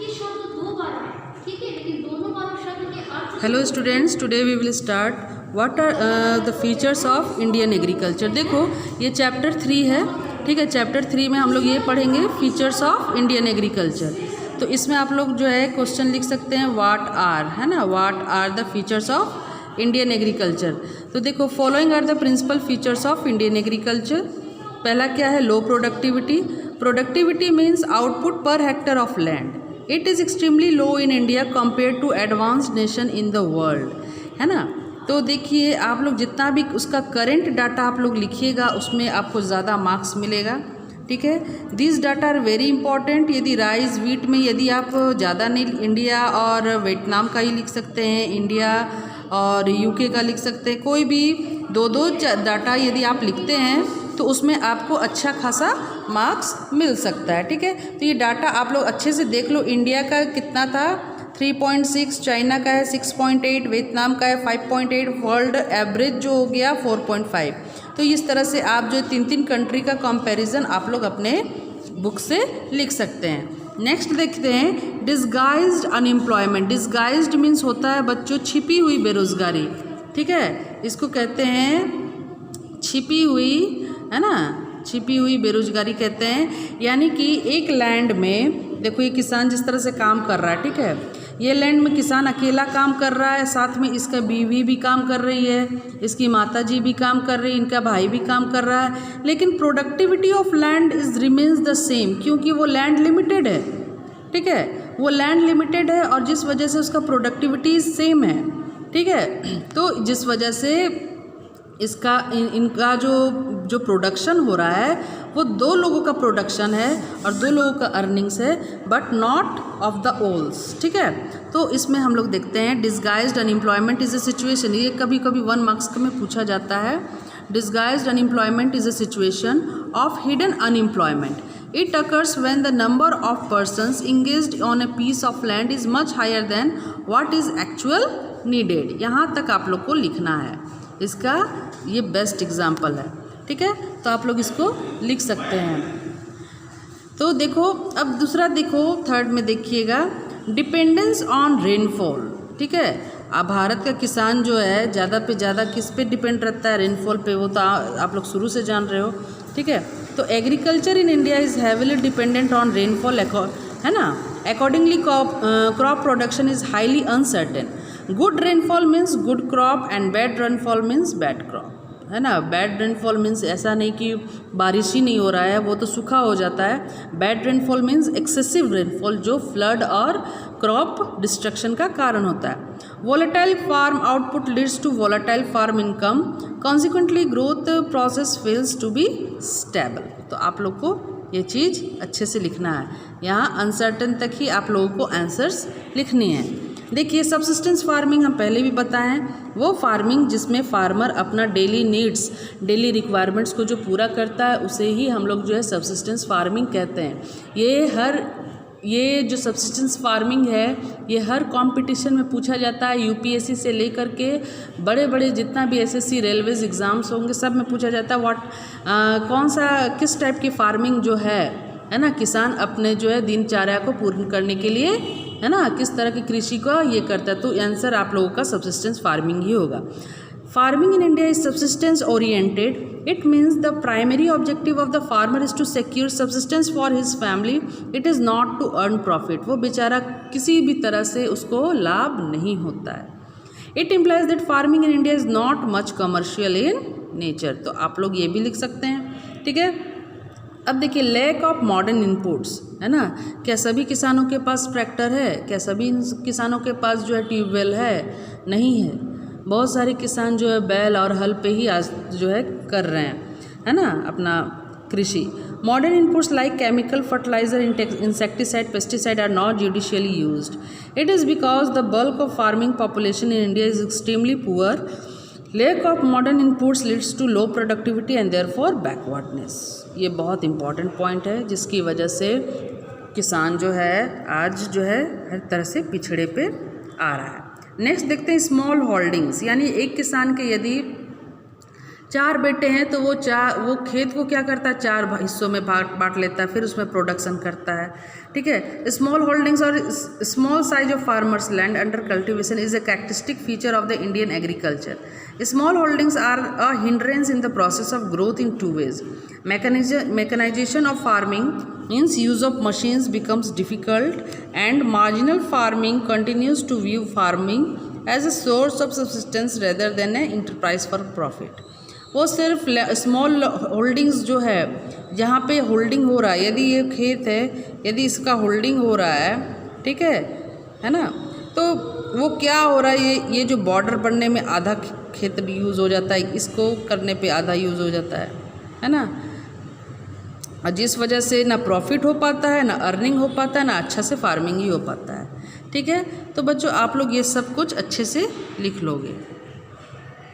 कि शब्द दो बार आए, ठीक है, लेकिन दोनों बार शब्द के अर्थ। Hello students, today we will start what are the features of Indian agriculture. देखो ये चैप्टर 3 है, ठीक है। चैप्टर 3 में हम लोग ये पढ़ेंगे फीचर्स ऑफ इंडियन एग्रीकल्चर। तो इसमें आप लोग जो है क्वेश्चन लिख सकते हैं व्हाट आर, है ना, what are the features of Indian agriculture. तो देखो following are the principal features of Indian agriculture. पहला क्या है, low productivity. Productivity means output per hectare of land. It is extremely low in India compare to advanced nation in the world, है ना। तो देखिए आप लोग जितना भी उसका करंट डाटा आप लोग लिखिएगा उसमें आपको ज़्यादा मार्क्स मिलेगा, ठीक है। This data are very important. यदि राइस वीट में यदि आप ज़्यादा नहीं, इंडिया और वियतनाम का ही लिख सकते हैं, इंडिया और यूके का लिख सकते हैं, कोई भी दो डाटा यदि आप लिखते हैं तो उसमें आपको अच्छा खासा मार्क्स मिल सकता है, ठीक है। तो ये डाटा आप लोग अच्छे से देख लो। इंडिया का कितना था 3.6, चाइना का है 6.8, वियतनाम का है 5.8, वर्ल्ड एवरेज जो हो गया 4.5। तो इस तरह से आप जो 3 कंट्री का कंपैरिजन आप लोग अपने बुक से लिख सकते हैं। नेक्स्ट देखते हैं डिसगाइज्ड अनएम्प्लॉयमेंट। डिसगाइज्ड मीन्स होता है बच्चों छिपी हुई बेरोजगारी, ठीक है। इसको कहते हैं छिपी हुई, है ना, छिपी हुई बेरोजगारी कहते हैं। यानी कि एक लैंड में देखो ये किसान जिस तरह से काम कर रहा है, ठीक है, ये लैंड में किसान अकेला काम कर रहा है, साथ में इसका बीवी भी काम कर रही है, इसकी माता जी भी काम कर रही है, इनका भाई भी काम कर रहा है, लेकिन productivity of land is remains the same, क्योंकि वो लैंड लिमिटेड है, ठीक है, वो लैंड लिमिटेड है और जिस वजह से उसका प्रोडक्टिविटी सेम है, ठीक है। तो जिस वजह से इसका इनका जो प्रोडक्शन हो रहा है वो 2 लोगों का प्रोडक्शन है और 2 लोगों का अर्निंग्स है, but not of the wholes, ठीक है। तो इसमें हम लोग देखते हैं disguised unemployment is a situation. ये कभी कभी 1 मार्क्स में पूछा जाता है। Disguised unemployment is a situation of hidden unemployment. It occurs when the number of persons engaged on a piece of land is much higher than what is actual needed. यहाँ तक आप लोग को लिखना है। इसका ये बेस्ट एग्जाम्पल है, ठीक है। तो आप लोग इसको लिख सकते हैं। तो देखो अब दूसरा देखो, थर्ड में देखिएगा डिपेंडेंस ऑन रेनफॉल, ठीक है। अब भारत का किसान जो है ज़्यादा पे ज़्यादा किस पे डिपेंड रहता है, रेनफॉल पे। वो तो आप लोग शुरू से जान रहे हो, ठीक है। तो agriculture in India is heavily dependent on rainfall, है ना। Accordingly crop production is highly uncertain. Good rainfall means good crop and bad rainfall means bad crop, है ना। बैड रेनफॉल मीन्स ऐसा नहीं कि बारिश ही नहीं हो रहा है, वो तो सूखा हो जाता है। Bad rainfall means excessive rainfall जो फ्लड और क्रॉप डिस्ट्रक्शन का कारण होता है। Volatile farm output leads to volatile farm income, consequently growth process fails to be stable. तो आप लोग को ये चीज़ अच्छे से लिखना है। यहाँ अनसर्टन तक ही आप लोगों को आंसर्स लिखनी है। देखिए सबसिस्टेंस फार्मिंग हम पहले भी बताएं, वो फार्मिंग जिसमें फार्मर अपना डेली नीड्स, डेली रिक्वायरमेंट्स को जो पूरा करता है उसे ही हम लोग जो है सबसिस्टेंस फार्मिंग कहते हैं। ये जो सबसिस्टेंस फार्मिंग है ये हर कंपटीशन में पूछा जाता है। यूपीएससी से लेकर के बड़े बड़े जितना भी एसएससी रेलवेज एग्ज़ाम्स होंगे सब में पूछा जाता है कौन सा किस टाइप की फार्मिंग जो है ना, किसान अपने जो है दिनचर्या को पूर्ण करने के लिए, है ना, किस तरह की कृषि का ये करता है। तो आंसर आप लोगों का सबसिस्टेंस फार्मिंग ही होगा। Farming in India is subsistence oriented. It means the primary objective of the farmer is to secure subsistence for his family. It is not to earn profit. वो बेचारा किसी भी तरह से उसको लाभ नहीं होता है। It implies that farming in India is not much commercial in nature. तो आप लोग ये भी लिख सकते हैं, ठीक है। अब देखिए लैक ऑफ मॉडर्न इनपुट्स, है ना। क्या सभी किसानों के पास ट्रैक्टर है? क्या सभी किसानों के पास जो है ट्यूबवेल है? नहीं है। बहुत सारे किसान जो है बैल और हल पे ही आज जो है कर रहे हैं, है ना, अपना कृषि। Modern inputs like chemical fertiliser, insecticide, pesticide are not judiciously used. It is because the bulk of farming population in India is extremely poor. Lack of modern inputs leads to low productivity and therefore backwardness. ये बहुत important point है जिसकी वजह से किसान जो है आज जो है हर तरह से पिछड़े पे आ रहा है. नेक्स्ट देखते हैं स्मॉल होल्डिंग्स, यानी एक किसान के यदि 4 बेटे हैं तो वो खेत को क्या करता है, 4 हिस्सों में बांट लेता है, फिर उसमें प्रोडक्शन करता है। ठीक है। स्मॉल होल्डिंग्स और small size of farmers land under cultivation is a characteristic feature of the Indian agriculture. Small holdings are a hindrance in the process of growth in 2 ways. Mechanization of farming means use of machines becomes difficult and marginal farming continues to view farming as a source of subsistence rather than an enterprise for profit. वो सिर्फ small holdings जो है, जहाँ पे holding हो रहा है, यदि ये खेत है, यदि इसका होल्डिंग हो रहा है, ठीक है ना, तो वो क्या हो रहा है, ये जो बॉर्डर बनने में आधा खेत यूज़ हो जाता है, इसको करने पे आधा यूज़ हो जाता है ना, और जिस वजह से ना प्रॉफिट हो पाता है, ना अर्निंग हो पाता है, ना अच्छा से फार्मिंग ही हो पाता है। ठीक है। तो बच्चों आप लोग ये सब कुछ अच्छे से लिख लोगे।